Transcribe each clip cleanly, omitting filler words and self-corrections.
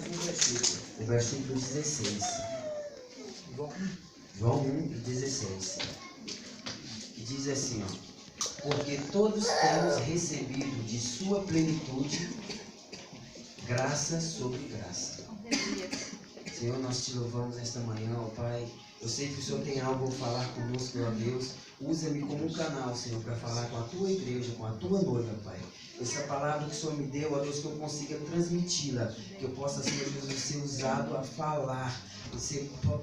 mais um versículo, o versículo 16. João 1:16. Que diz assim, ó: porque todos temos recebido de sua plenitude graça sobre graça. Senhor, nós te louvamos nesta manhã, ó Pai. Eu sei que o Senhor tem algo a falar conosco, ó Deus. Usa-me como um canal, Senhor, para falar com a tua igreja, com a tua noiva, Pai. Essa palavra que o Senhor me deu, ó Deus, que eu consiga transmiti-la, que eu possa, Senhor Jesus, ser usado a falar,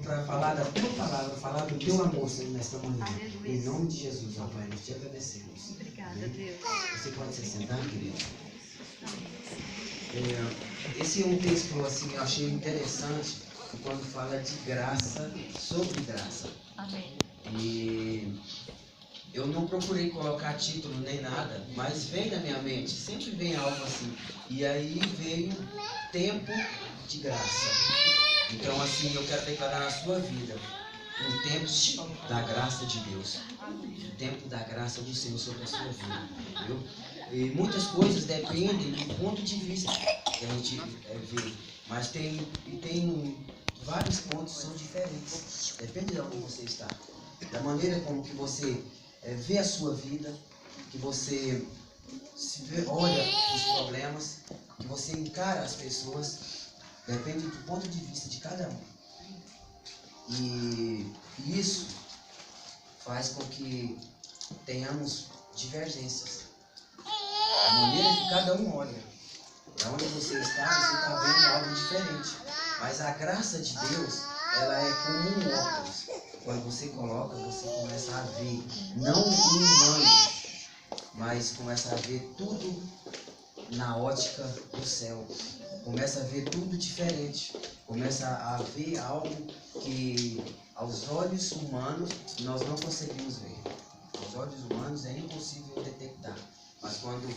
para falar da tua palavra, falar do teu amor, Senhor, nesta manhã. Aleluia. Em nome de Jesus, ó Pai, nós te agradecemos. Obrigada, Amém? Deus. Você pode se sentar, querido? Esse é um texto, assim, eu achei interessante, quando fala de graça sobre graça. Amém. E eu não procurei colocar título nem nada, mas vem na minha mente, sempre vem algo assim. E aí veio tempo de graça. Então, assim, eu quero declarar na sua vida um tempo da graça de Deus. Um tempo da graça do Senhor sobre a sua vida. Viu? E muitas coisas dependem do ponto de vista que a gente vê. Mas tem vários pontos que são diferentes. Depende de onde você está. Da maneira como que você vê a sua vida, que você olha os problemas, que você encara as pessoas, depende do ponto de vista de cada um. E isso faz com que tenhamos divergências. A maneira que cada um olha, da onde você está vendo algo diferente. Mas a graça de Deus, ela é como um óculos. Quando você coloca, você começa a ver, não um humano, mas começa a ver tudo na ótica do céu. Começa a ver tudo diferente. Começa a ver algo que aos olhos humanos nós não conseguimos ver. Aos olhos humanos é impossível detectar. Mas quando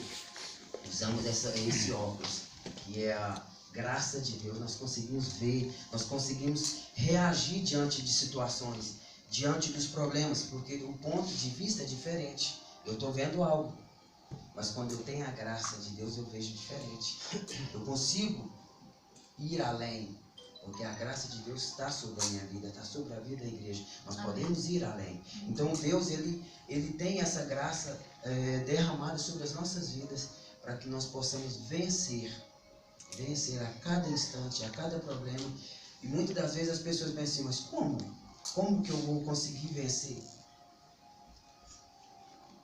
usamos esse óculos, que é a graça de Deus, nós conseguimos ver, nós conseguimos reagir diante de situações, diante dos problemas, porque o ponto de vista é diferente. Eu estou vendo algo, mas quando eu tenho a graça de Deus, eu vejo diferente. Eu consigo ir além, porque a graça de Deus está sobre a minha vida, está sobre a vida da igreja. Nós podemos ir além. Então Deus, ele tem essa graça derramada sobre as nossas vidas, para que nós possamos vencer a cada instante, a cada problema. E muitas das vezes as pessoas pensam assim, mas como? Como que eu vou conseguir vencer?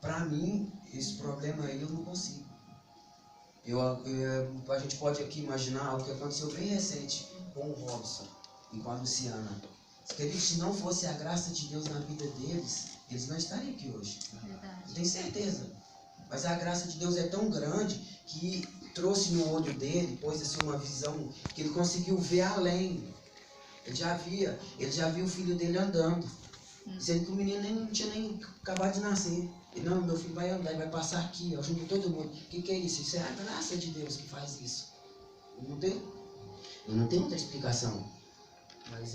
Para mim, esse problema aí eu não consigo. A gente pode aqui imaginar algo que aconteceu bem recente com o Robson e com a Luciana. Se não fosse a graça de Deus na vida deles, eles não estariam aqui hoje. Eu tenho certeza. Mas a graça de Deus é tão grande que trouxe no olho dele, pôs assim uma visão que ele conseguiu ver além. Ele já viu o filho dele andando. Sendo que o menino não tinha nem acabado de nascer. Ele, não, meu filho vai andar, ele vai passar aqui, ó, junto com todo mundo. O que é isso? Isso é a graça de Deus que faz isso. Eu não tenho outra explicação. Mas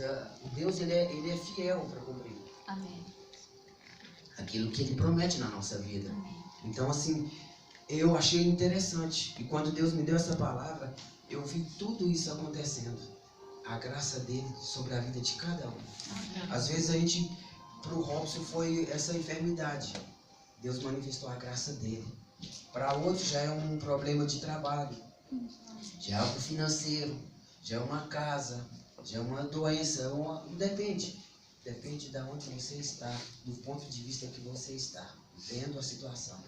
Deus, ele é fiel para cumprir. Amém. Aquilo que ele promete na nossa vida. Amém. Então, assim, eu achei interessante. E quando Deus me deu essa palavra, eu vi tudo isso acontecendo. A graça dele sobre a vida de cada um. Às vezes para o Robson foi essa enfermidade. Deus manifestou a graça dele. Para outro já é um problema de trabalho. Já é algo financeiro. Já é uma casa. Já é uma doença. Depende. Depende de onde você está. Do ponto de vista que você está. Vendo a situação.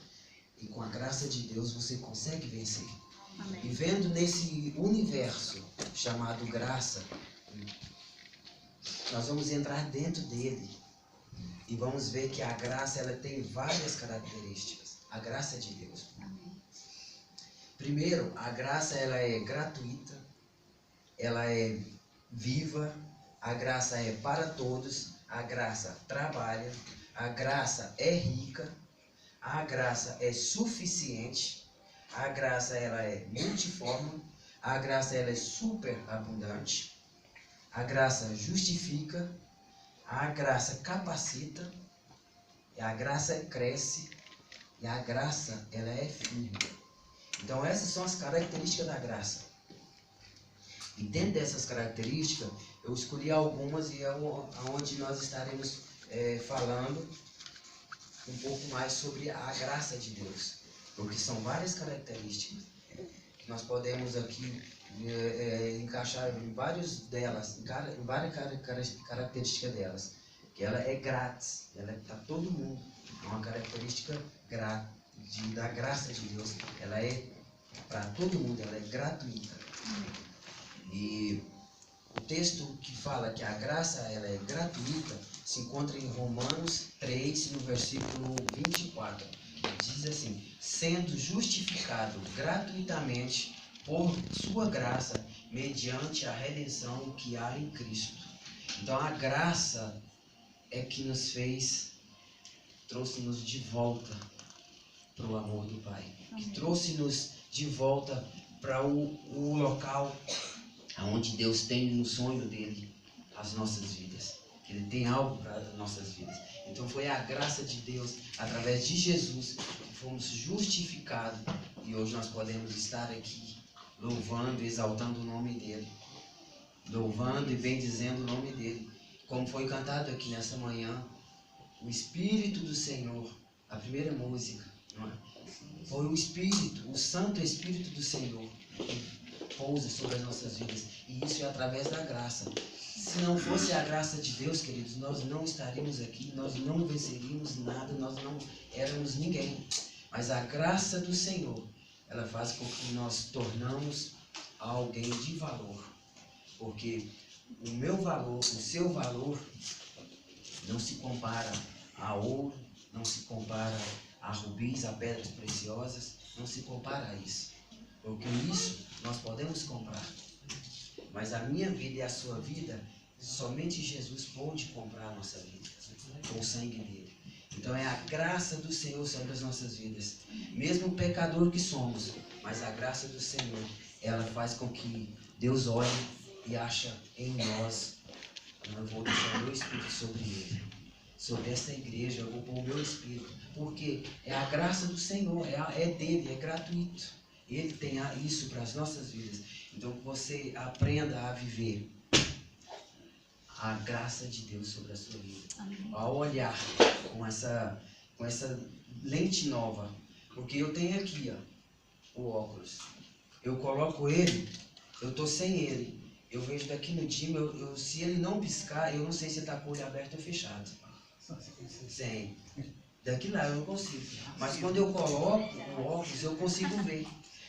E com a graça de Deus você consegue vencer. Amém. E vendo nesse universo chamado graça, nós vamos entrar dentro dele e vamos ver que a graça, ela tem várias características. A graça de Deus. Amém. Primeiro, a graça, ela é gratuita, ela é viva, a graça é para todos, a graça trabalha, a graça é rica, a graça é suficiente, a graça, ela é multiforme, a graça, ela é super abundante, a graça justifica, a graça capacita, a graça cresce e a graça, ela é firme. Então essas são as características da graça. E dentro dessas características, eu escolhi algumas e é onde nós estaremos falando um pouco mais sobre a graça de Deus. Porque são várias características que nós podemos aqui encaixar em várias delas, em várias características delas. Que ela é grátis, ela é para todo mundo. É uma característica da graça de Deus. Ela é para todo mundo, ela é gratuita. E o texto que fala que a graça ela é gratuita se encontra em Romanos 3, no versículo 24. Diz assim: sendo justificado gratuitamente por sua graça, mediante a redenção que há em Cristo. Então a graça é que nos trouxe-nos de volta para o amor do Pai. Que trouxe-nos de volta para o local onde Deus tem no sonho dele as nossas vidas. Ele tem algo para as nossas vidas. Então foi a graça de Deus, através de Jesus, que fomos justificados. E hoje nós podemos estar aqui louvando e exaltando o nome dele. Louvando e bendizendo o nome dele. Como foi cantado aqui nessa manhã, o Espírito do Senhor, a primeira música, não é? Foi o Espírito, o Santo Espírito do Senhor que pousa sobre as nossas vidas. E isso é através da graça. Se não fosse a graça de Deus, queridos, nós não estaríamos aqui, nós não venceríamos nada, nós não éramos ninguém. Mas a graça do Senhor, ela faz com que nós tornamos alguém de valor. Porque o meu valor, o seu valor, não se compara a ouro, não se compara a rubis, a pedras preciosas, não se compara a isso. Porque isso nós podemos comprar. Mas a minha vida e a sua vida, somente Jesus pode comprar a nossa vida, com o sangue dele. Então é a graça do Senhor sobre as nossas vidas. Mesmo pecador que somos, mas a graça do Senhor, ela faz com que Deus olhe e acha em nós. Eu vou deixar o meu Espírito sobre ele, sobre esta igreja, eu vou pôr o meu Espírito, porque é a graça do Senhor, é dele, é gratuito. Ele tem isso para as nossas vidas. Então que você aprenda a viver a graça de Deus sobre a sua vida. Amém. Ao olhar com essa lente nova, porque eu tenho aqui o óculos, eu coloco ele, eu estou sem ele, eu vejo daqui no time, se ele não piscar, eu não sei se está com o olho aberto ou fechado. Sem. Daqui lá eu não consigo. Mas quando eu coloco o óculos, eu consigo ver.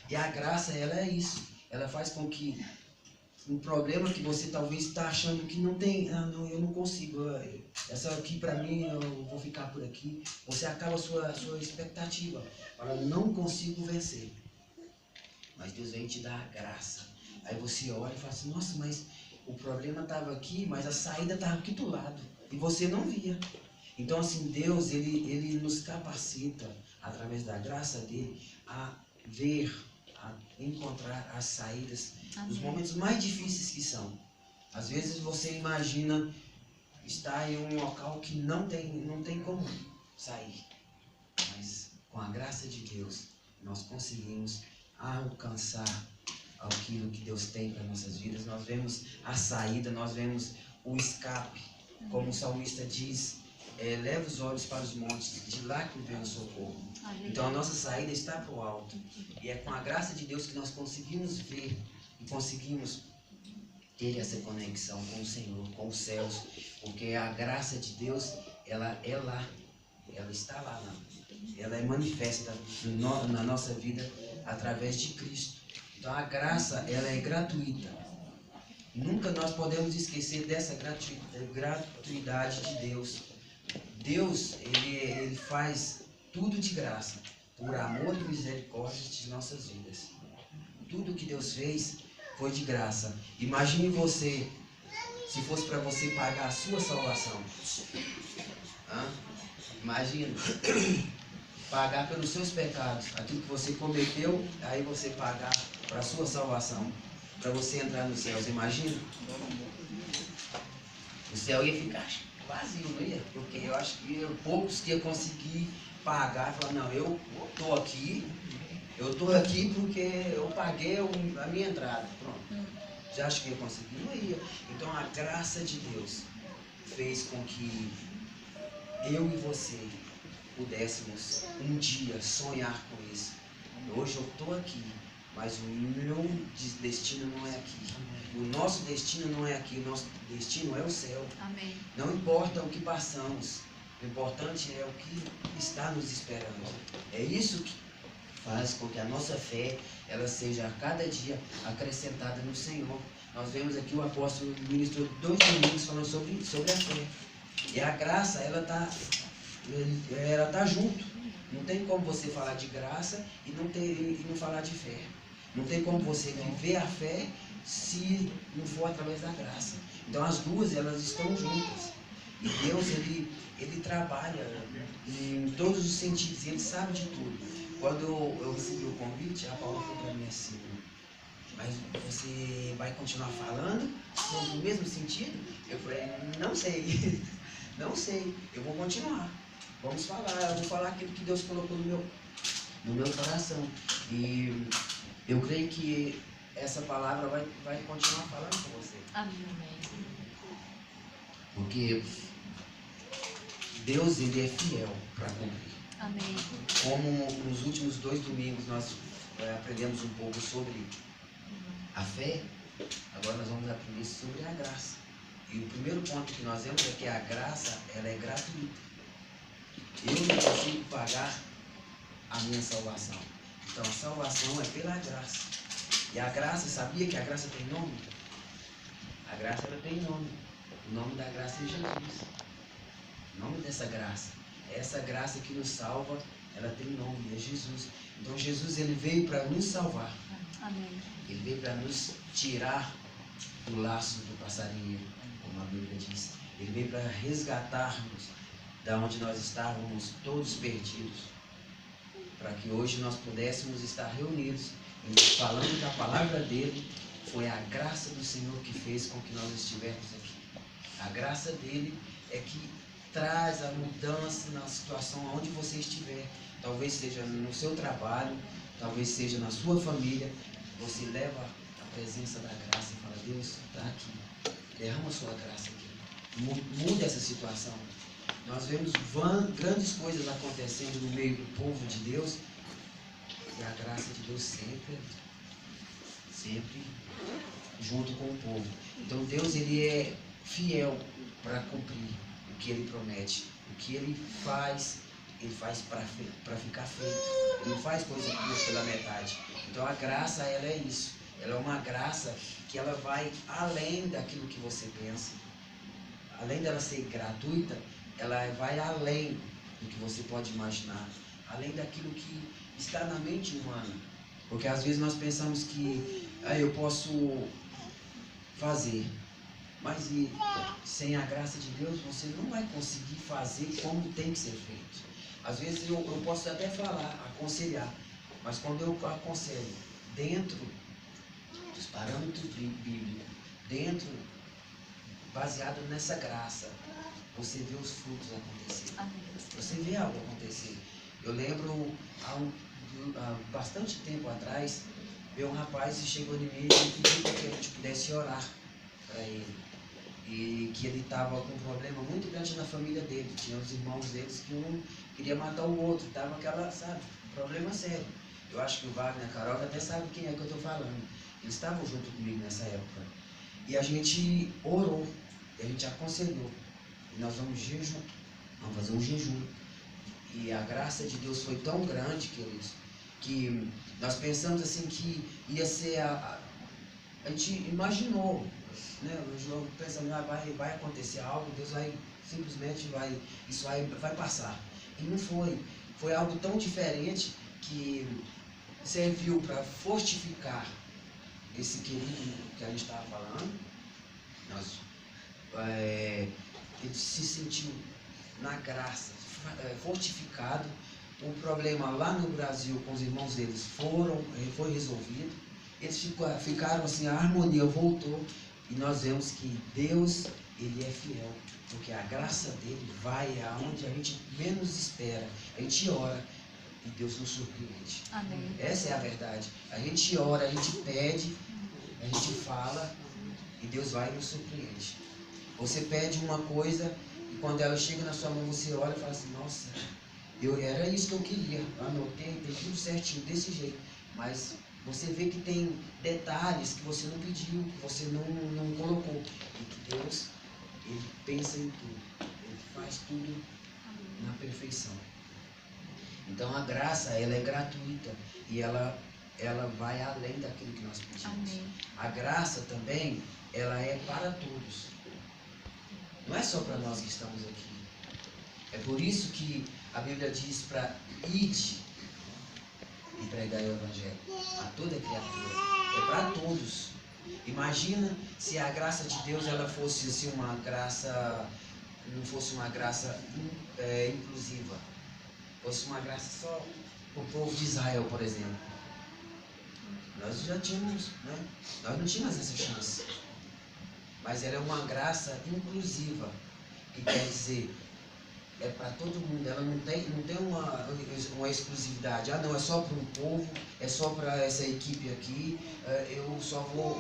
E a graça, ela é isso. Ela faz com que um problema que você talvez está achando que não tem, não, eu não consigo. Essa aqui para mim, eu vou ficar por aqui. Você acaba a sua expectativa. Fala, não consigo vencer. Mas Deus vem te dar a graça. Aí você olha e fala assim, nossa, mas o problema estava aqui, mas a saída estava aqui do lado. E você não via. Então assim, Deus, ele nos capacita, através da graça dele, a ver, a encontrar as saídas dos momentos mais difíceis que são. Às vezes você imagina estar em um local que não tem como sair. Mas com a graça de Deus, nós conseguimos alcançar aquilo que Deus tem para nossas vidas. Nós vemos a saída, nós vemos o escape. Como o salmista diz, leva os olhos para os montes, de lá que vem o socorro. Então a nossa saída está para o alto. E é com a graça de Deus que nós conseguimos ver e conseguimos ter essa conexão com o Senhor, com os céus. Porque a graça de Deus, ela é lá. Ela está lá. Ela é manifesta na nossa vida através de Cristo. Então a graça, ela é gratuita. Nunca nós podemos esquecer dessa gratuidade de Deus. Deus, ele faz tudo de graça, por amor e misericórdia de nossas vidas. Tudo que Deus fez foi de graça. Imagine você, se fosse para você pagar a sua salvação. Imagina, pagar pelos seus pecados, aquilo que você cometeu, aí você pagar para a sua salvação, para você entrar nos céus. Imagina? O céu ia ficar vazio, não ia? Porque eu acho que poucos que iam conseguir pagar, falar, não, eu estou aqui porque eu paguei a minha entrada. Pronto. Você acha que ia conseguir? Não ia. Então a graça de Deus fez com que eu e você pudéssemos um dia sonhar com isso. Hoje eu estou aqui, mas o meu destino não é aqui. O nosso destino não é aqui, o nosso destino é o céu. Amém. Não importa o que passamos, o importante é o que está nos esperando. É isso que faz com que a nossa fé ela seja a cada dia acrescentada no Senhor. Nós vemos aqui o apóstolo ministrou 2 domingos falando sobre a fé. E a graça, ela tá junto. Não tem como você falar de graça e não falar de fé. Não tem como você viver a fé se não for através da graça. Então as duas, elas estão juntas. E Deus, ele trabalha em todos os sentidos, ele sabe de tudo. Quando eu recebi o convite, a Paula falou para mim assim: mas você vai continuar falando sobre o mesmo sentido? Eu falei: não sei, não sei, eu vou continuar. Vamos falar, eu vou falar aquilo que Deus colocou no meu coração. E eu creio que essa palavra vai continuar falando com você. Amém. Porque Deus, ele é fiel para cumprir. Amém. Como nos últimos 2 domingos nós aprendemos um pouco sobre a fé, agora nós vamos aprender sobre a graça. E o primeiro ponto que nós vemos é que a graça, ela é gratuita. Eu não consigo pagar a minha salvação. Então a salvação é pela graça. E a graça, sabia que a graça tem nome? A graça, ela tem nome. O nome da graça é Jesus. O nome dessa graça. Essa graça que nos salva, ela tem nome, é Jesus. Então Jesus, ele veio para nos salvar. Amém. Ele veio para nos tirar do laço do passarinho, como a Bíblia diz. Ele veio para resgatar-nos da onde nós estávamos todos perdidos, para que hoje nós pudéssemos estar reunidos e falando da palavra dele. Foi a graça do Senhor que fez com que nós estivéssemos aqui. A graça dele é que traz a mudança na situação onde você estiver. Talvez seja no seu trabalho, talvez seja na sua família. Você leva a presença da graça e fala: Deus está aqui, derrama a sua graça aqui, muda essa situação. Nós vemos grandes coisas acontecendo no meio do povo de Deus, e a graça de Deus sempre junto com o povo. Então Deus, ele é fiel para cumprir o que ele promete. O que ele faz para ficar feito. Ele não faz coisa pela metade. Então a graça, ela é isso. Ela é uma graça que ela vai além daquilo que você pensa. Além dela ser gratuita, ela vai além do que você pode imaginar. Além daquilo que está na mente humana. Porque às vezes nós pensamos que eu posso fazer. Mas sem a graça de Deus, você não vai conseguir fazer como tem que ser feito. Às vezes eu posso até falar, aconselhar, mas quando eu aconselho dentro dos parâmetros bíblicos, baseado nessa graça, você vê os frutos acontecer. Você vê algo acontecer. Eu lembro, há bastante tempo atrás, veio um rapaz e chegou em mim e pediu para que a gente pudesse orar para ele. E que ele estava com um problema muito grande na família dele. Tinha os irmãos deles que um queria matar o outro. Estava aquela, problema sério. Eu acho que o Wagner e a Carol até sabem quem é que eu estou falando. Eles estavam junto comigo nessa época. E a gente orou, e a gente aconselhou. E nós vamos fazer um jejum. E a graça de Deus foi tão grande, queridos, que nós pensamos assim que ia ser a gente imaginou, né? Pensando, vai acontecer algo, Deus vai simplesmente isso vai passar. E não foi. Foi algo tão diferente que serviu para fortificar esse querido que a gente estava falando. Ele se sentiu na graça, fortificado. O problema lá no Brasil com os irmãos deles foi resolvido. Eles ficaram assim, a harmonia voltou. E nós vemos que Deus, ele é fiel, porque a graça dele vai aonde a gente menos espera. A gente ora e Deus nos surpreende. Amém. Essa é a verdade. A gente ora, a gente pede, a gente fala Deus vai e nos surpreende. Você pede uma coisa e quando ela chega na sua mão, você olha e fala assim, nossa, era isso que eu queria. Eu anotei, tem tudo certinho, desse jeito. Mas você vê que tem detalhes que você não pediu, que você não colocou. E que Deus, Ele pensa em tudo. Ele faz tudo na perfeição. Então a graça, ela é gratuita e ela vai além daquilo que nós pedimos. Amém. A graça também, ela é para todos. Não é só para nós que estamos aqui. É por isso que a Bíblia diz para ide e pregar o Evangelho a toda criatura. É para todos. Imagina se a graça de Deus ela fosse assim, uma graça, não fosse uma graça inclusiva. Fosse uma graça só para o povo de Israel, por exemplo. Nós já tínhamos, né? Nós não tínhamos essa chance. Mas ela é uma graça inclusiva, que quer dizer, é para todo mundo. Ela não tem uma exclusividade. Ah, não, é só para um povo, é só para essa equipe aqui, eu só vou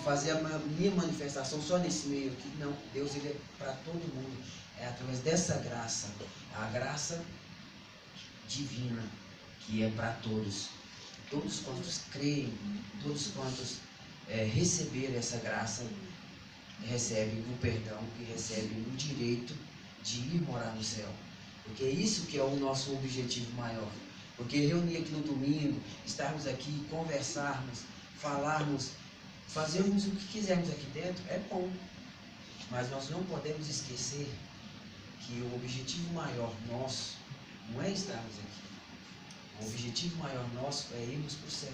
fazer a minha manifestação só nesse meio aqui. Não, Deus ele é para todo mundo. É através dessa graça, a graça divina, que é para todos. Todos quantos creem, todos quantos receberem essa graça, recebem o perdão e recebem o direito de ir morar no céu. Porque é isso que é o nosso objetivo maior. Porque reunir aqui no domingo, estarmos aqui, conversarmos, falarmos, fazermos o que quisermos aqui dentro, é bom. Mas nós não podemos esquecer que o objetivo maior nosso não é estarmos aqui. O objetivo maior nosso é irmos para o céu,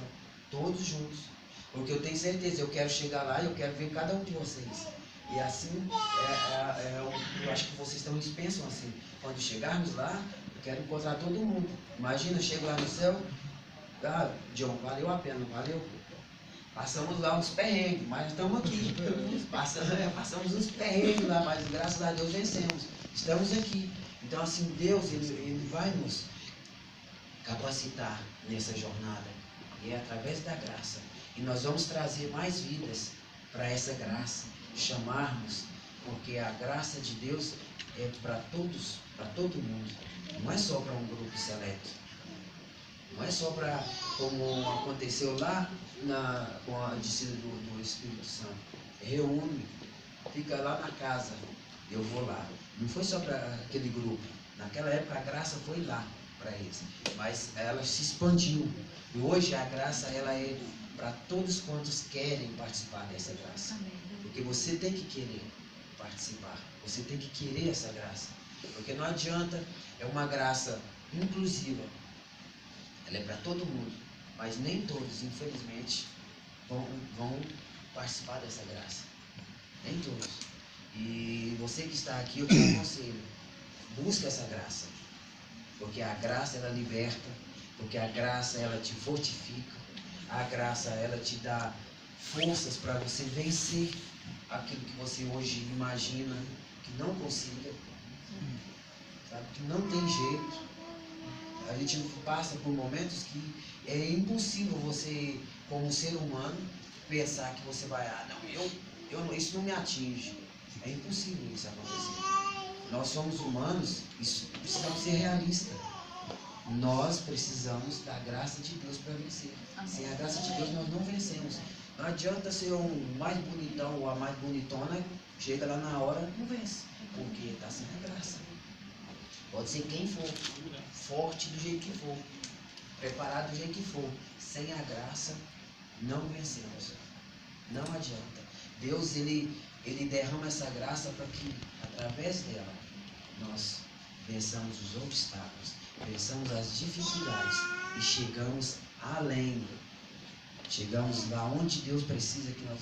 todos juntos. Porque eu tenho certeza, eu quero chegar lá e eu quero ver cada um de vocês. E assim, eu acho que vocês também pensam assim. Quando chegarmos lá, eu quero encontrar todo mundo. Imagina, eu chego lá no céu, John, valeu a pena, valeu? Passamos lá uns perrengues, mas estamos aqui. Passamos uns perrengues lá, mas graças a Deus vencemos. Estamos aqui. Então assim, Deus, ele vai nos capacitar nessa jornada. E é através da graça. E nós vamos trazer mais vidas para essa graça. Chamarmos, porque a graça de Deus é para todos, para todo mundo. Não é só para um grupo seleto. Não é só para, como aconteceu lá com a descida do Espírito Santo. Reúne, fica lá na casa, eu vou lá. Não foi só para aquele grupo. Naquela época a graça foi lá para eles. Mas ela se expandiu. E hoje a graça ela é para todos quantos querem participar dessa graça. Porque você tem que querer participar. Você tem que querer essa graça. Porque não adianta, é uma graça inclusiva. Ela é para todo mundo. Mas nem todos, infelizmente, vão participar dessa graça. Nem todos. E você que está aqui, eu te aconselho. Busca essa graça. Porque a graça, ela liberta. Porque a graça, ela te fortifica. A graça, ela te dá forças para você vencer aquilo que você hoje imagina que não consiga. Sabe? Que não tem jeito. A gente passa por momentos que é impossível você, como ser humano, pensar que você vai, não, isso não me atinge. É impossível isso acontecer. Nós somos humanos e precisamos ser realistas. Nós precisamos da graça de Deus para vencer. Sem a graça de Deus nós não vencemos. Não adianta ser o mais bonitão ou a mais bonitona, chega lá na hora, não vence. Porque está sem a graça. Pode ser quem for, forte do jeito que for, preparado do jeito que for. Sem a graça, não vencemos. Não adianta. Deus, ele derrama essa graça para que, através dela, nós vençamos os obstáculos, vençamos as dificuldades e chegamos além. Chegamos lá onde Deus precisa que nós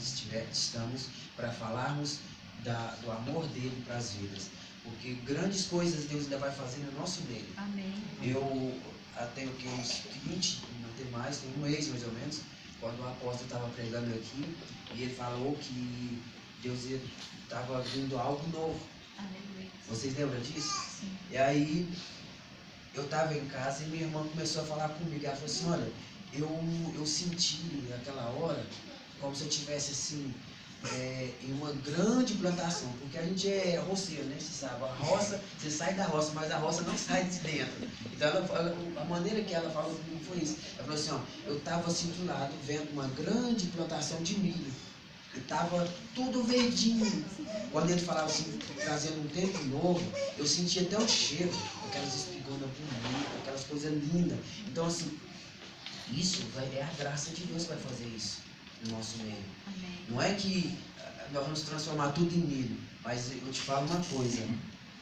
estamos para falarmos do amor dele para as vidas. Porque grandes coisas Deus ainda vai fazer no nosso meio. Amém. Eu tenho uns 20, não tem mais, tem um mês mais ou menos, quando o apóstolo estava pregando aqui, e ele falou que Deus estava vindo algo novo. Aleluia. Vocês lembram disso? Sim. E aí, eu estava em casa e minha irmã começou a falar comigo. Ela falou assim, olha, eu senti naquela hora como se eu tivesse assim, em uma grande plantação, porque a gente é roceiro, né? Você sabe, a roça, você sai da roça, mas a roça não sai de dentro. Então a maneira que ela falou comigo foi isso. Ela falou assim, ó, eu estava assim do lado, vendo uma grande plantação de milho. E estava tudo verdinho. Quando ele falava assim, trazendo um tempo novo, eu sentia até o cheiro, aquelas espigonas bonitas, aquelas coisas lindas. Então assim, isso é a graça de Deus que vai fazer isso no nosso meio. Amém. Não é que nós vamos transformar tudo em milho, mas eu te falo uma coisa,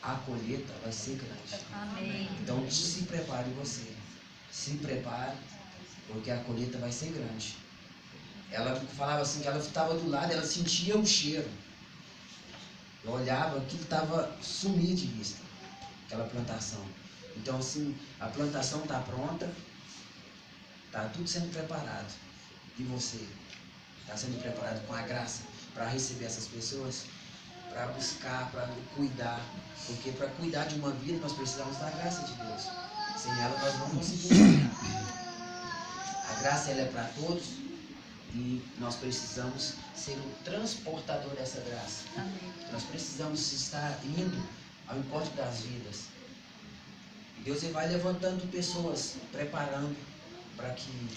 a colheita vai ser grande. Amém. Então se prepare você, se prepare, porque a colheita vai ser grande. Ela falava assim que ela estava do lado, ela sentia o cheiro. Eu olhava, aquilo estava sumido de vista, aquela plantação. Então assim, a plantação está pronta, está tudo sendo preparado. E você está sendo preparado com a graça para receber essas pessoas, para buscar, para cuidar. Porque para cuidar de uma vida nós precisamos da graça de Deus. Sem ela nós não conseguimos. A graça ela é para todos e nós precisamos ser o transportador dessa graça. Amém. Nós precisamos estar indo ao encontro das vidas. E Deus ele vai levantando pessoas, preparando para que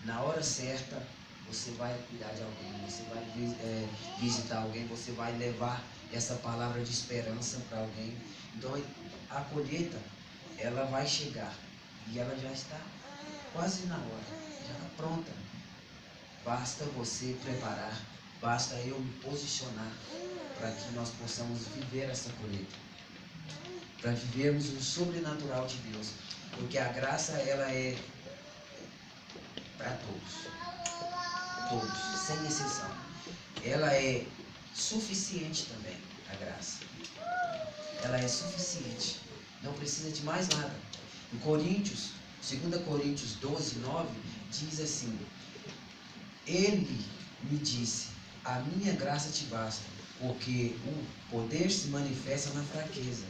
na hora certa você vai cuidar de alguém, você vai visitar alguém, você vai levar essa palavra de esperança para alguém. Então a colheita, ela vai chegar e ela já está quase na hora, já está pronta. Basta você preparar, basta eu me posicionar para que nós possamos viver essa colheita, para vivermos o sobrenatural de Deus, porque a graça ela é para todos, sem exceção. Ela é suficiente também, a graça. Ela é suficiente, não precisa de mais nada. Em Coríntios, 2 Coríntios 12, 9, diz assim: Ele me disse, a minha graça te basta, porque o poder se manifesta na fraqueza.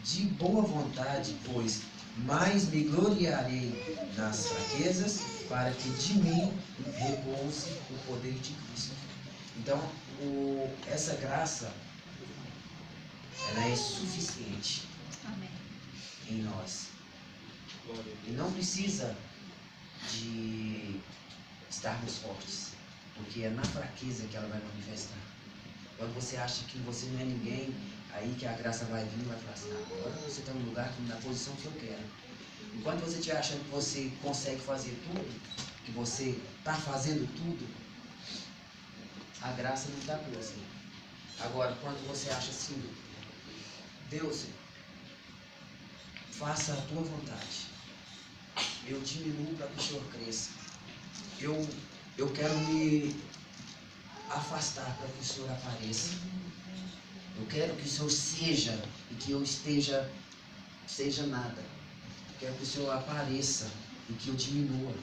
De boa vontade, pois, mais me gloriarei nas fraquezas, para que de mim repouse o poder de Cristo. Então, essa graça, ela é suficiente. Amém. Em nós. E não precisa de estarmos fortes, porque é na fraqueza que ela vai manifestar. Quando você acha que você não é ninguém, aí que a graça vai vir e vai falar assim, agora você está no lugar, na posição que eu quero. Enquanto você estiver achando que você consegue fazer tudo, que você está fazendo tudo, a graça não está com você. Agora, quando você acha assim, Deus, faça a tua vontade. Eu diminuo para que o Senhor cresça. Eu quero me afastar para que o Senhor apareça. Eu quero que o Senhor seja e que eu seja nada. Eu quero que o Senhor apareça e que eu diminua.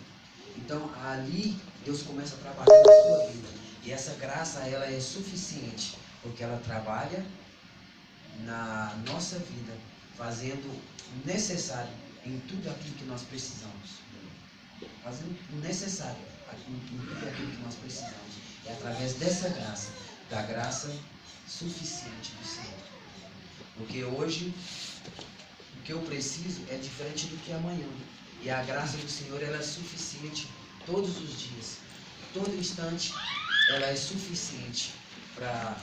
Então ali Deus começa a trabalhar na sua vida. E essa graça ela é suficiente, porque ela trabalha na nossa vida, fazendo o necessário em tudo aquilo que nós precisamos. Fazendo o necessário em tudo aquilo que nós precisamos. É através dessa graça, da graça suficiente do Senhor. Porque hoje o que eu preciso é diferente do que amanhã. E a graça do Senhor ela é suficiente todos os dias. Todo instante ela é suficiente para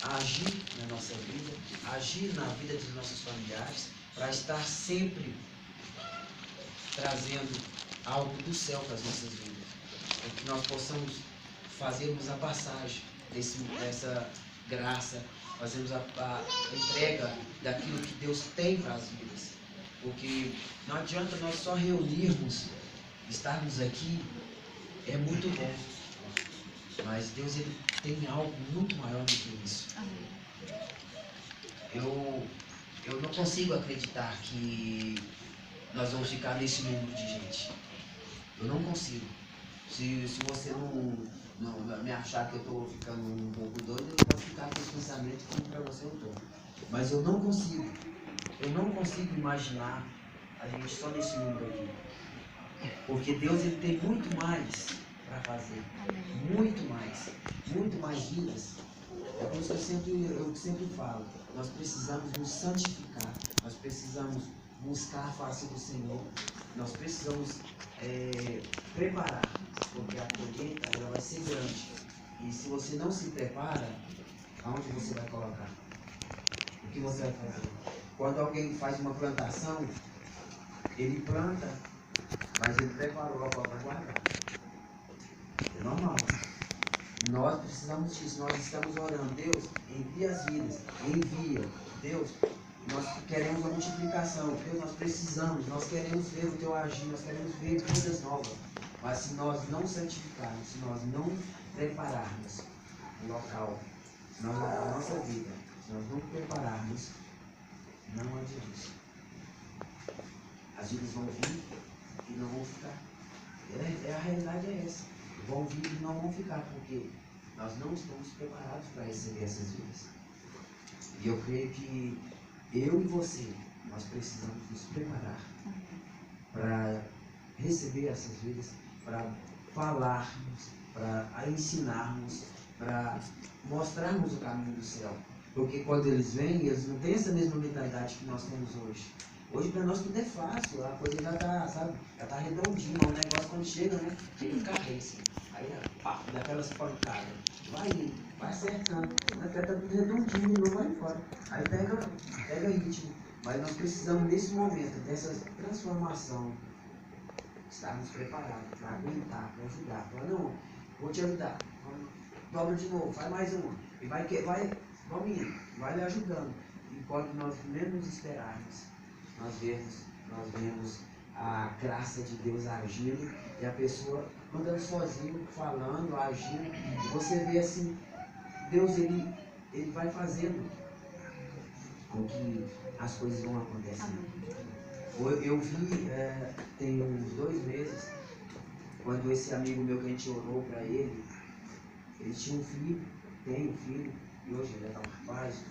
agir na nossa vida, agir na vida dos nossos familiares, para estar sempre trazendo algo do céu para as nossas vidas. Para que nós possamos fazermos a passagem dessa graça, fazermos a entrega daquilo que Deus tem para as vidas. Porque não adianta nós só reunirmos, estarmos aqui, é muito bom. Mas Deus ele tem algo muito maior do que isso. Eu não consigo acreditar que nós vamos ficar nesse número de gente. Eu não consigo. Se você não me achar que eu estou ficando um pouco doido, eu posso ficar com esse pensamento como para você eu estou. Mas eu não consigo. Eu não consigo imaginar a gente só nesse número aqui. Porque Deus ele tem muito mais para fazer. Muito mais vidas. É por isso que eu sempre falo, nós precisamos nos santificar, nós precisamos buscar a face do Senhor, nós precisamos preparar, porque a colheita ela vai ser grande. E se você não se prepara, aonde você vai colocar? O que você vai fazer? Quando alguém faz uma plantação, ele planta, mas ele preparou a local para guardar. É normal. Nós precisamos disso, nós estamos orando. Deus, envia as vidas, envia. Deus, nós queremos a multiplicação. Deus, nós queremos ver o teu agir, nós queremos ver coisas novas. Mas se nós não santificarmos, se nós não prepararmos o local, a nossa vida, se nós não prepararmos, não adianta. As vidas vão vir e não vão ficar. A realidade é essa. Vão vir e não vão ficar, porque nós não estamos preparados para receber essas vidas. E eu creio que eu e você, nós precisamos nos preparar para receber essas vidas, para falarmos, para ensinarmos, para mostrarmos o caminho do céu. Porque quando eles vêm, eles não têm essa mesma mentalidade que nós temos hoje. Hoje para nós tudo é fácil, a coisa já está, sabe, já está redondinha, o negócio quando chega, né, chega carrega assim, aí pá, dá aquelas pancadas, vai acertando, até tá tudo redondinho e não vai embora, aí pega ritmo, mas nós precisamos nesse momento, dessa transformação, estarmos preparados para aguentar, para ajudar, para não, vou te ajudar, dobra de novo, faz mais uma, e vai lhe ajudando, e quando nós menos esperarmos, nós vemos a graça de Deus agindo e a pessoa andando sozinho, falando, agindo, e você vê assim, Deus ele vai fazendo com que as coisas vão acontecendo. Eu vi, tem uns 2 meses, quando esse amigo meu que a gente orou para ele tinha um filho, tem um filho, e hoje ele é um rapaz.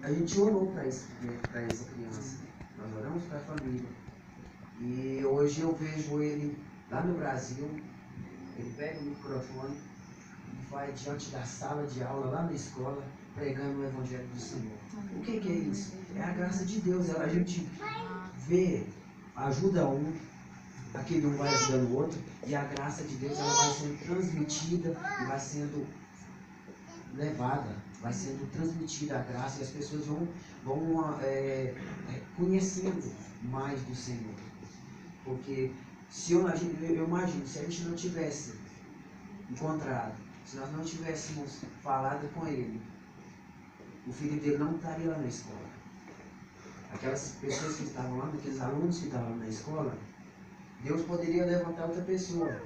A gente orou para essa criança, nós oramos para a família. E hoje eu vejo ele lá no Brasil, ele pega o microfone e vai diante da sala de aula, lá na escola, pregando o Evangelho do Senhor. O que é isso? É a graça de Deus, a gente vê, ajuda um, aquele um vai ajudando o outro, e a graça de Deus ela vai sendo transmitida e vai sendo levada, vai sendo transmitida a graça e as pessoas vão conhecendo mais do Senhor. Porque se eu imagino, se a gente não tivesse encontrado, se nós não tivéssemos falado com ele, o filho dele não estaria lá na escola. Aquelas pessoas que estavam lá, aqueles alunos que estavam lá na escola, Deus poderia levantar outra pessoa,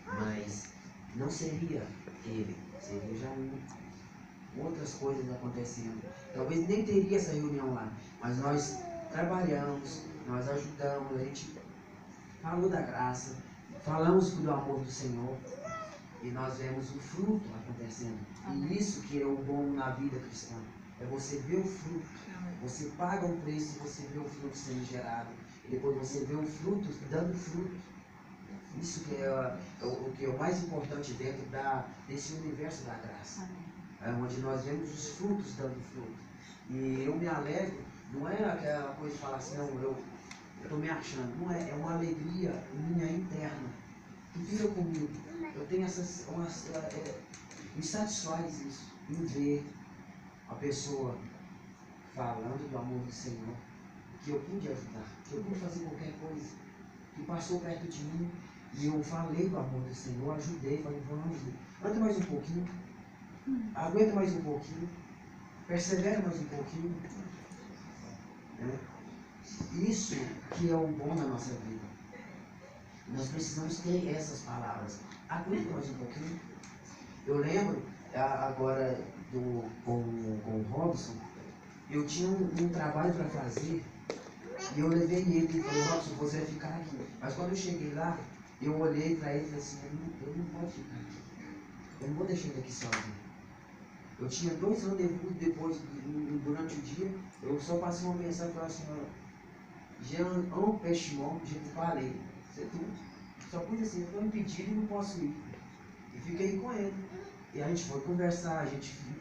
mas não seria ele. Seria já outras coisas acontecendo. Talvez nem teria essa reunião lá, mas nós trabalhamos, nós ajudamos, a gente falou da graça, falamos do amor do Senhor e nós vemos o fruto acontecendo. E isso que é o bom na vida cristã, é você ver o fruto. Você paga um preço e você vê o fruto sendo gerado. E depois você vê o fruto dando fruto. Isso que é o que é o mais importante dentro desse universo da graça. É onde nós vemos os frutos dando fruto. E eu me alegro, não é aquela coisa de falar assim, não, eu estou me achando. Não é, é uma alegria minha interna. Que fica comigo. Eu tenho me satisfaz isso, em ver a pessoa falando do amor do Senhor, que eu pude ajudar, que eu pude fazer qualquer coisa, que passou perto de mim. E eu falei do amor do Senhor, ajudei, falei, vamos, anda mais um pouquinho, aguenta mais um pouquinho, persevera mais um pouquinho. Isso que é o bom na nossa vida. Nós precisamos ter essas palavras. Aguenta mais um pouquinho. Eu lembro, agora, com o Robson, eu tinha um trabalho para fazer, e eu levei ele e falei, Robson, você vai ficar aqui. Mas quando eu cheguei lá, eu olhei para ele e falei assim, eu não vou ficar aqui. Eu não vou deixar ele aqui sozinho. Eu tinha 2 rendezvous depois, durante o dia, eu só passei uma mensagem para a senhora, Jean Peiximon, je te parlei, c'est tout. Só pus assim, eu estou impedido e não posso ir. E fiquei com ele. E a gente foi conversar,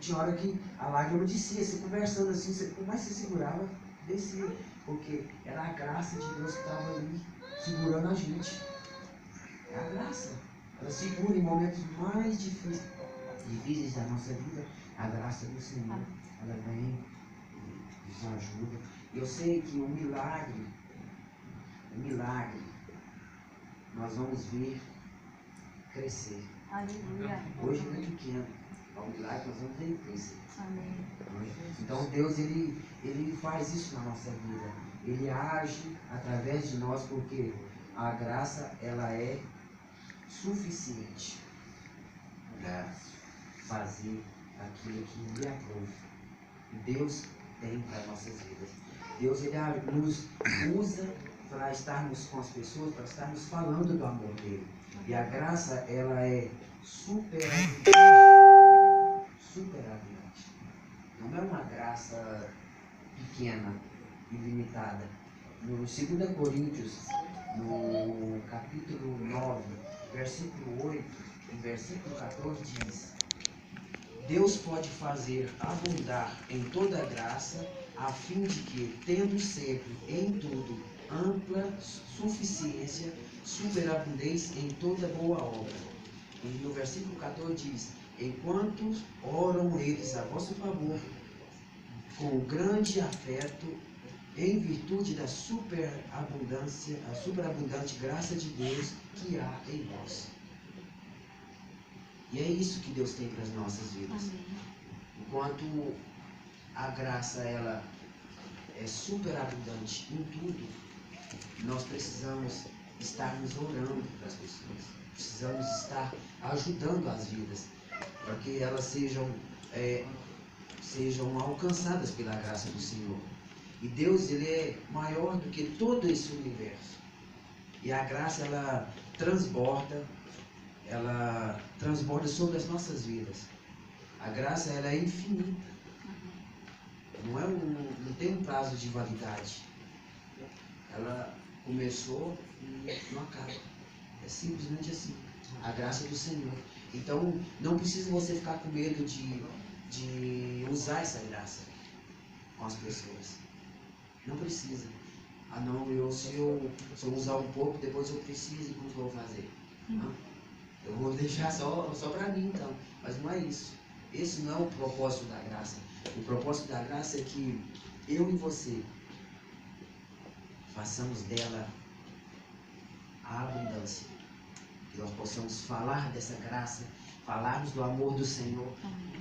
tinha hora que a lágrima descia, você conversando assim, por mais que você segurava, descia. Porque era a graça de Deus que estava ali, segurando a gente. É a graça. Ela segura em momentos mais difíceis da nossa vida. A graça do Senhor, ela vem e nos ajuda. Eu sei que o milagre, nós vamos ver crescer. Aleluia. Hoje é pequeno, o milagre nós vamos ver crescer. Amém. Então Deus, ele faz isso na nossa vida. Ele age através de nós porque a graça, ela é suficiente para fazer aquilo que lhe aprove. Deus tem para nossas vidas. Deus, ele nos usa para estarmos com as pessoas, para estarmos falando do amor dele. E a graça, ela é superabundante. Não é uma graça pequena, ilimitada. No 2 Coríntios, no capítulo 9, versículo 8 e versículo 14 diz: Deus pode fazer abundar em toda graça, a fim de que, tendo sempre em tudo ampla suficiência, superabundez em toda boa obra. E no versículo 14 diz: enquanto oram eles a vosso favor, com grande afeto, em virtude da superabundante graça de Deus que há em nós. E é isso que Deus tem para as nossas vidas. Amém. Enquanto a graça, ela é superabundante em tudo, nós precisamos estarmos orando para as pessoas. Precisamos estar ajudando as vidas, para que elas sejam alcançadas pela graça do Senhor. E Deus, ele é maior do que todo esse universo. E a graça, ela transborda sobre as nossas vidas. A graça, ela é infinita. Não tem um prazo de validade. Ela começou e não acaba. É simplesmente assim. A graça do Senhor. Então, não precisa você ficar com medo de usar essa graça com as pessoas. Não precisa. Ah não, se eu usar um pouco, depois eu preciso, como que eu vou fazer? Não? Eu vou deixar só para mim então. Mas não é isso. Esse não é o propósito da graça. O propósito da graça é que eu e você façamos dela a abundância. Que nós possamos falar dessa graça, falarmos do amor do Senhor,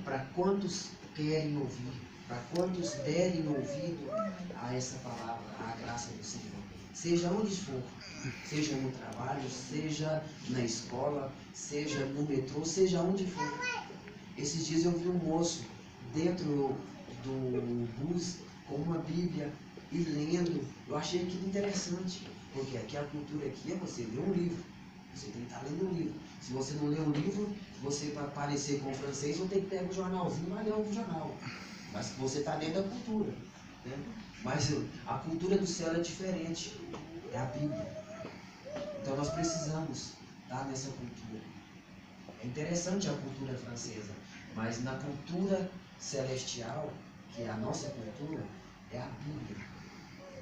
para quantos querem ouvir, para quantos derem ouvido a essa palavra, a graça do Senhor. Seja onde for, seja no trabalho, seja na escola, seja no metrô, seja onde for. Esses dias eu vi um moço dentro do bus com uma Bíblia e lendo. Eu achei aquilo interessante, porque aqui a cultura aqui é você ler um livro. Você tem que estar lendo um livro. Se você não lê um livro, você, para parecer com o francês, vai ter que pegar um jornalzinho e vai ler um jornal. Mas você está dentro da cultura. Né? Mas a cultura do céu é diferente. É a Bíblia. Então nós precisamos estar nessa cultura. É interessante a cultura francesa, mas na cultura celestial, que é a nossa cultura, é a Bíblia.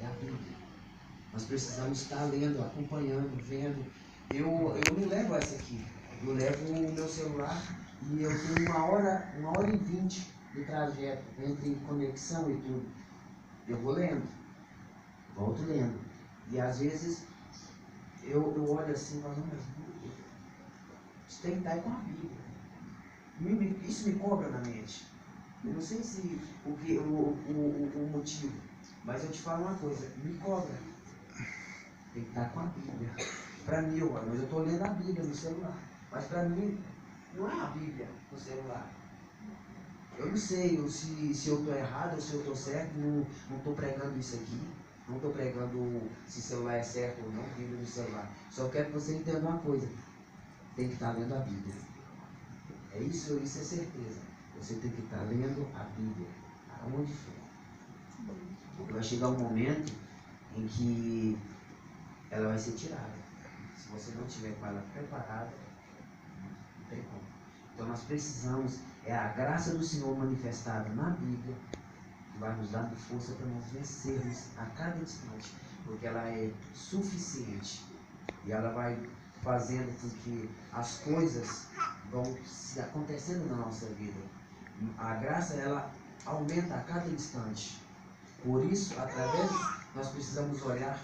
É a Bíblia. Nós precisamos estar lendo, acompanhando, vendo. Eu não levo essa aqui. Eu levo o meu celular e eu tenho 1h20 de trajeto entre conexão e tudo. Eu vou lendo, volto lendo. E às vezes eu olho assim e falo, não, mas isso tem que estar com a Bíblia. Isso me cobra na mente. Eu não sei se o motivo, mas eu te falo uma coisa, me cobra. Tem que estar com a Bíblia. Para mim, mas eu estou lendo a Bíblia no celular. Mas para mim, não é a Bíblia no celular. Eu não sei se eu estou errado ou se eu estou certo. Não estou pregando isso aqui. Não estou pregando se o celular é certo ou não, Bíblia no celular. Só quero que você entenda uma coisa. Tem que estar lendo a Bíblia. Isso é certeza. Você tem que estar lendo a Bíblia. Aonde for. Porque vai chegar um momento em que ela vai ser tirada. Se você não tiver com ela preparada, não tem como. Então nós precisamos, é a graça do Senhor manifestada na Bíblia, que vai nos dando força para nós vencermos a cada instante, porque ela é suficiente e ela vai fazendo com que as coisas vão se acontecendo na nossa vida. A graça, ela aumenta a cada instante. Por isso, nós precisamos olhar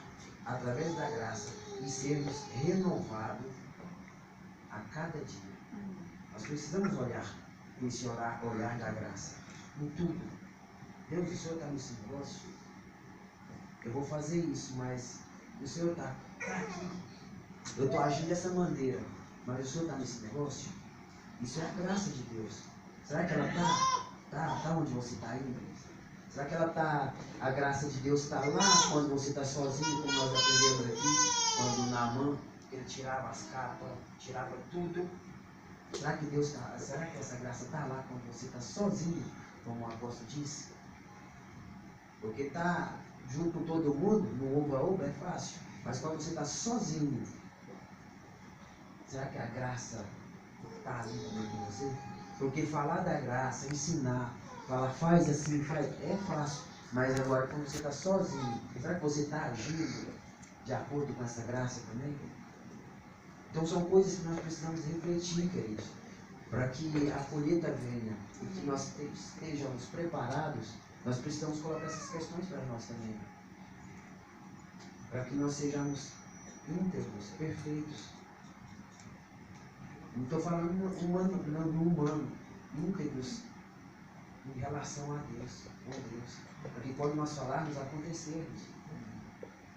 através da graça e sermos renovados a cada dia. Nós precisamos olhar esse olhar da graça em tudo. Deus, o Senhor está nesse negócio? Eu vou fazer isso, mas o Senhor está aqui. Eu estou agindo dessa maneira, mas o Senhor está nesse negócio? Isso é a graça de Deus. Será que ela está onde você está indo? Será que a graça de Deus está lá quando você está sozinho, como nós aprendemos aqui, quando Naamã, ele tirava as capas, tirava tudo? Será que essa graça está lá quando você está sozinho, como o apóstolo disse? Porque está junto com todo mundo, no ombro a ombro é fácil, mas quando você está sozinho, será que a graça está ali também com você? Porque falar da graça, ensinar, falar faz assim, é fácil. Mas agora quando você está sozinho, será que você está agindo de acordo com essa graça também? Então são coisas que nós precisamos refletir, queridos. Para que a colheita venha e que nós estejamos preparados, nós precisamos colocar essas questões para nós também. Para que nós sejamos íntegros, perfeitos. Não estou falando no humano, íntegros em relação a Deus, com Deus. Para que quando nós falarmos, acontecermos.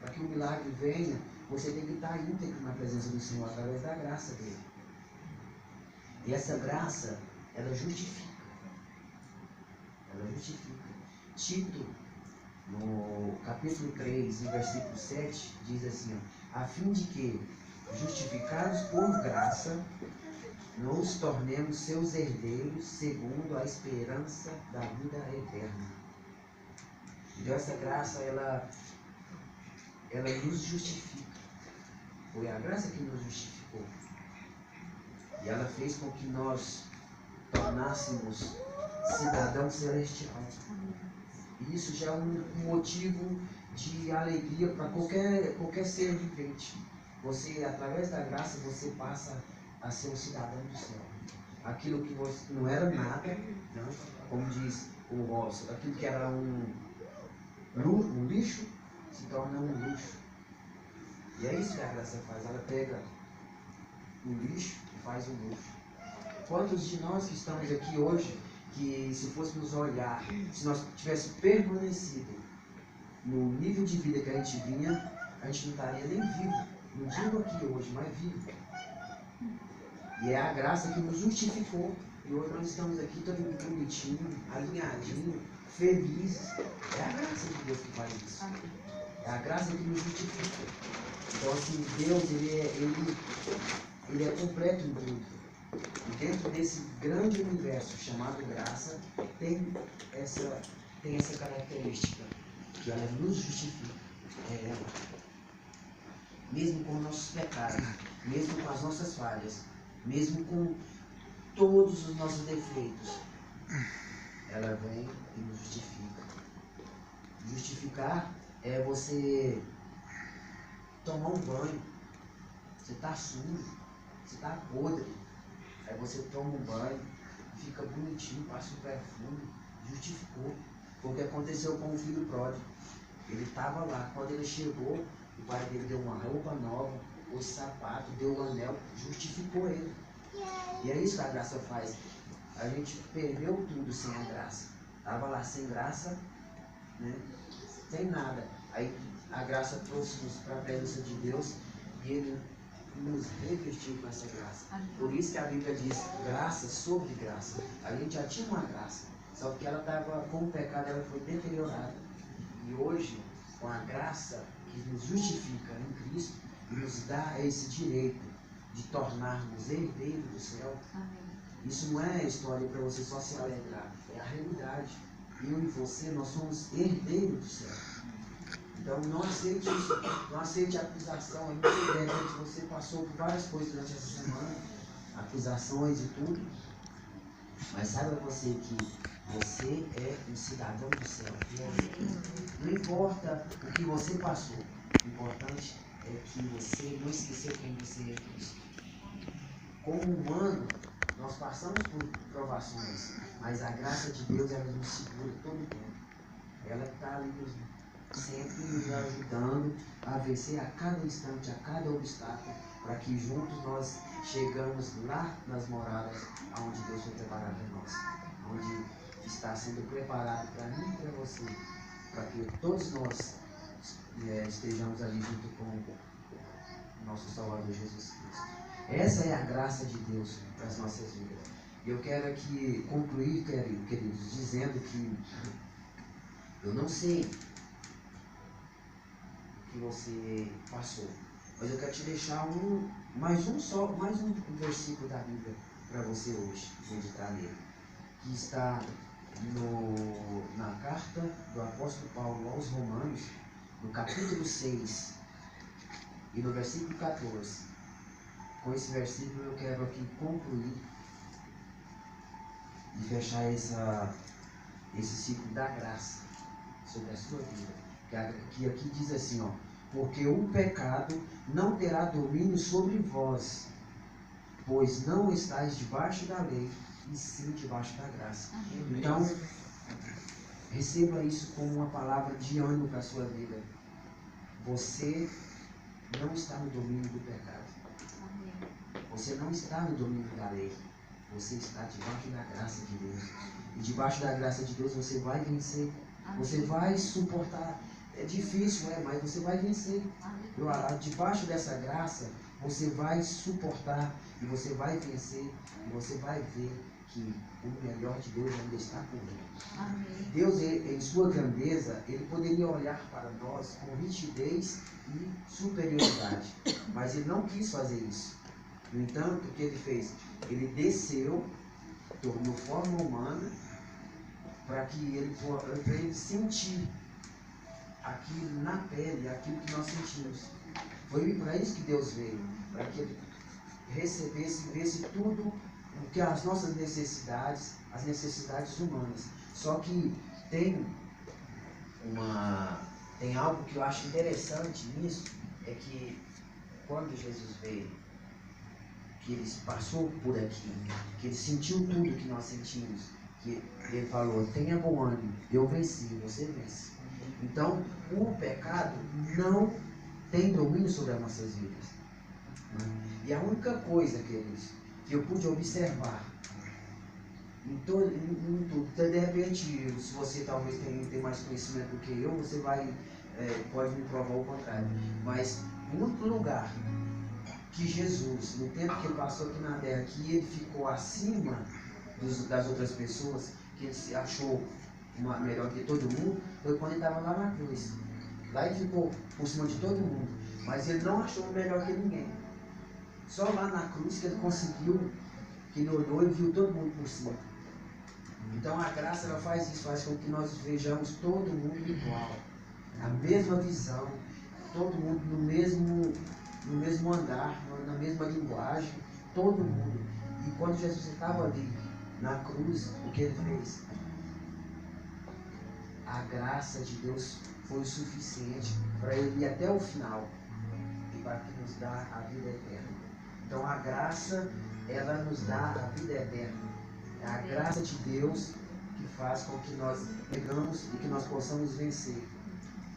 Para que o milagre venha, você tem que estar íntegro na presença do Senhor, através da graça dele. E essa graça, ela justifica. Ela justifica. Tito, no capítulo 3, no versículo 7, diz assim, ó, a fim de que, justificados por graça, nos tornemos seus herdeiros segundo a esperança da vida eterna. Então essa graça, ela nos justifica. Foi a graça que nos justificou. E ela fez com que nós tornássemos cidadão celestial. E isso já é um motivo de alegria para qualquer ser vivente. Você, através da graça, você passa a ser um cidadão do céu. Aquilo que você não era nada, não, como diz o Robson, aquilo que era um lixo, se torna um luxo. E é isso que a graça faz. Ela pega o lixo e faz um luxo. Quantos de nós que estamos aqui hoje, que se fôssemos olhar, se nós tivéssemos permanecido no nível de vida que a gente vinha, a gente não estaria nem vivo. Não digo aqui hoje, mas vivo. E é a graça que nos justificou. E hoje nós estamos aqui todo bonitinho, alinhadinho, felizes. É a graça de Deus que faz isso. É a graça que nos justifica. Então assim, Deus, ele é completo em tudo. E dentro desse grande universo chamado graça, tem essa característica, que ela nos justifica. É ela. Mesmo com nossos pecados, mesmo com as nossas falhas, mesmo com todos os nossos defeitos, ela vem e nos justifica. Justificar é você tomar um banho. Você está sujo, você está podre. Aí você toma um banho, fica bonitinho, passa um perfume, justificou. Foi o que aconteceu com o filho pródigo. Ele estava lá, quando ele chegou, o pai dele deu uma roupa nova, o sapato, deu o anel, justificou ele. E é isso que a graça faz. A gente perdeu tudo sem a graça. Estava lá sem graça, né? Sem nada. Aí a graça trouxe-nos para a presença de Deus e ele nos revestiu com essa graça. Por isso que a Bíblia diz graça sobre graça. A gente já tinha uma graça, só que ela estava, com o pecado, ela foi deteriorada. E hoje, com a graça que nos justifica em Cristo e nos dá esse direito de tornarmos herdeiros do céu, isso não é história para você só se alegrar, é a realidade. Eu e você, nós somos herdeiros do céu. Então não aceite isso, não aceite a acusação. Eu não sei, de repente você passou por várias coisas durante essa semana, acusações e tudo, mas saiba você que você é um cidadão do céu. Não importa o que você passou, o importante é que você não esqueceu quem você é em Cristo. Como humano, nós passamos por provações, mas a graça de Deus ela nos segura todo o tempo. Ela está ali sempre nos ajudando a vencer a cada instante, a cada obstáculo, para que juntos nós chegamos lá nas moradas onde Deus foi preparado para nós, onde está sendo preparado para mim e para você, para que todos nós estejamos ali junto com o nosso Salvador Jesus Cristo. Essa é a graça de Deus para as nossas vidas. E eu quero aqui concluir, queridos, dizendo que eu não sei o que você passou, mas eu quero te deixar mais um versículo da Bíblia para você hoje, meditar nele, que está na carta do apóstolo Paulo aos Romanos, no capítulo 6 e no versículo 14. Com esse versículo eu quero aqui concluir e fechar esse ciclo da graça sobre a sua vida. Que aqui diz assim, ó: porque o pecado não terá domínio sobre vós, pois não estáis debaixo da lei, e sim debaixo da graça. Então, receba isso como uma palavra de ânimo para a sua vida. Você não está no domínio do pecado. Você não está no domínio da lei. Você está debaixo da graça de Deus. E debaixo da graça de Deus você vai vencer. Você vai suportar. É difícil, mas você vai vencer. Debaixo dessa graça, você vai suportar e você vai vencer. E você vai ver que o melhor de Deus ainda está por ele. Deus, em sua grandeza, ele poderia olhar para nós com rigidez e superioridade. Mas ele não quis fazer isso. No entanto, o que ele fez? Ele desceu, tornou forma humana, para que ele sentir aquilo na pele, aquilo que nós sentimos. Foi para isso que Deus veio, para que ele recebesse, visse tudo o que as nossas necessidades, as necessidades humanas. Só que tem algo que eu acho interessante nisso, é que quando Jesus veio, que ele passou por aqui, que ele sentiu tudo que nós sentimos, que ele falou: tenha bom ânimo, eu venci, você vence. Então, o pecado não tem domínio sobre as nossas vidas. E a única coisa, queridos, que eu pude observar em tudo, de repente, se você talvez tenha mais conhecimento do que eu, você pode me provar o contrário, mas o único lugar que Jesus, no tempo que ele passou aqui na terra, que ele ficou acima das outras pessoas, que ele se achou melhor que todo mundo, foi quando ele estava lá na cruz. Lá ele ficou por cima de todo mundo, mas ele não achou melhor que ninguém. Só lá na cruz que ele conseguiu, que ele olhou e viu todo mundo por cima. Então a graça ela faz isso, faz com que nós vejamos todo mundo igual, a mesma visão, todo mundo no mesmo andar, na mesma linguagem, todo mundo. E quando Jesus estava ali na cruz, o que ele fez? A graça de Deus foi o suficiente para ele ir até o final e para que nos dá a vida eterna. Então a graça, ela nos dá a vida eterna. É a graça de Deus que faz com que nós pegamos e que nós possamos vencer.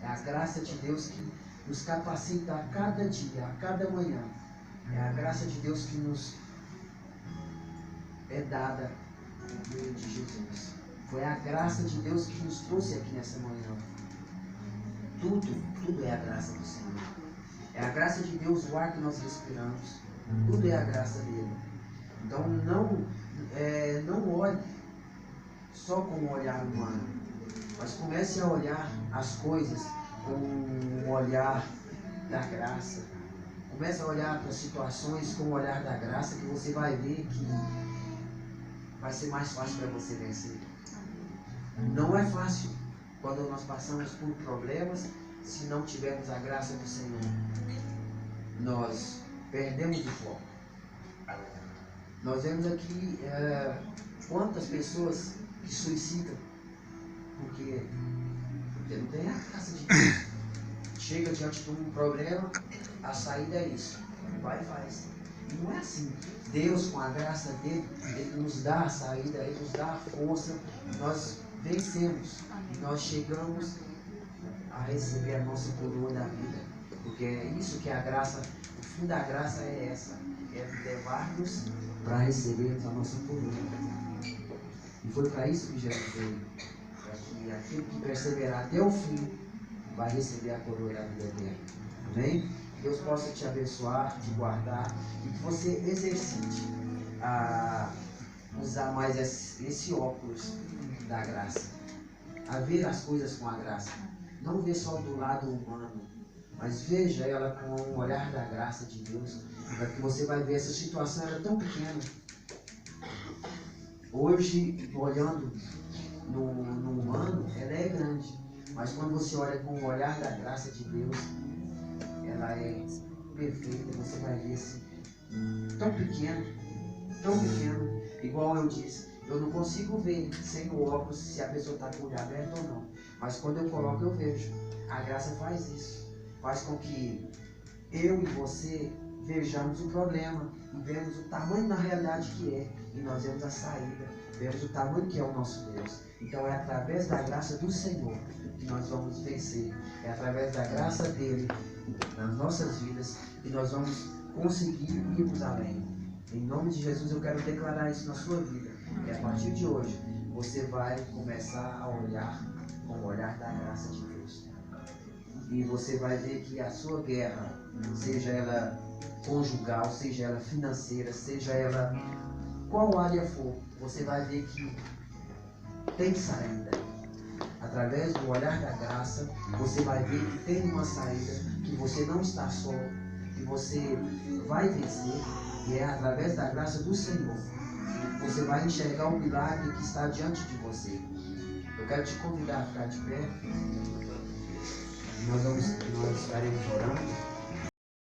É a graça de Deus que nos capacita a cada dia, a cada manhã. É a graça de Deus que nos é dada por meio de Jesus. Foi a graça de Deus que nos trouxe aqui nessa manhã. Tudo é a graça do Senhor. É a graça de Deus, o ar que nós respiramos. Tudo é a graça dele. Então não olhe só com o olhar humano, mas comece a olhar as coisas com o olhar da graça. Comece a olhar para as situações com o olhar da graça, que você vai ver que vai ser mais fácil para você vencer. Não é fácil quando nós passamos por problemas, se não tivermos a graça do Senhor, nós perdemos o foco. Nós vemos aqui quantas pessoas que suicidam porque não tem a graça de Deus. Chega diante de um problema, a saída é isso. Vai e faz. E não é assim. Deus, com a graça dele, ele nos dá a saída, ele nos dá a força, nós vencemos. E nós chegamos a receber a nossa coroa da vida. Porque é isso que é a graça, o fim da graça é essa, é levar-nos para recebermos a nossa coroa. E foi para isso que Jesus veio, para que aquele que perseverar até o fim vai receber a coroa da vida eterna. Amém? Que Deus possa te abençoar, te guardar e que você exercite a usar mais esse óculos da graça, a ver as coisas com a graça. Não ver só do lado humano, mas veja ela com o olhar da graça de Deus, para que você vai ver essa situação era tão pequena. Hoje, olhando no humano, ela é grande, mas quando você olha com o olhar da graça de Deus, ela é perfeita. Você vai ver assim, tão pequeno, igual eu disse. Eu não consigo ver sem o óculos se a pessoa está com o olho aberto ou não. Mas quando eu coloco, eu vejo. A graça faz isso. Faz com que eu e você vejamos o problema e vemos o tamanho na realidade que é. E nós vemos a saída. Vemos o tamanho que é o nosso Deus. Então é através da graça do Senhor que nós vamos vencer. É através da graça dele nas nossas vidas que nós vamos conseguir irmos além. Em nome de Jesus eu quero declarar isso na sua vida. E a partir de hoje, você vai começar a olhar com o olhar da graça de Deus. E você vai ver que a sua guerra, seja ela conjugal, seja ela financeira, seja ela qual área for, você vai ver que tem saída. Através do olhar da graça, você vai ver que tem uma saída, que você não está só, que você vai vencer. E é através da graça do Senhor que você vai enxergar o milagre que está diante de você. Eu quero te convidar a ficar de pé. Nós estaremos orando.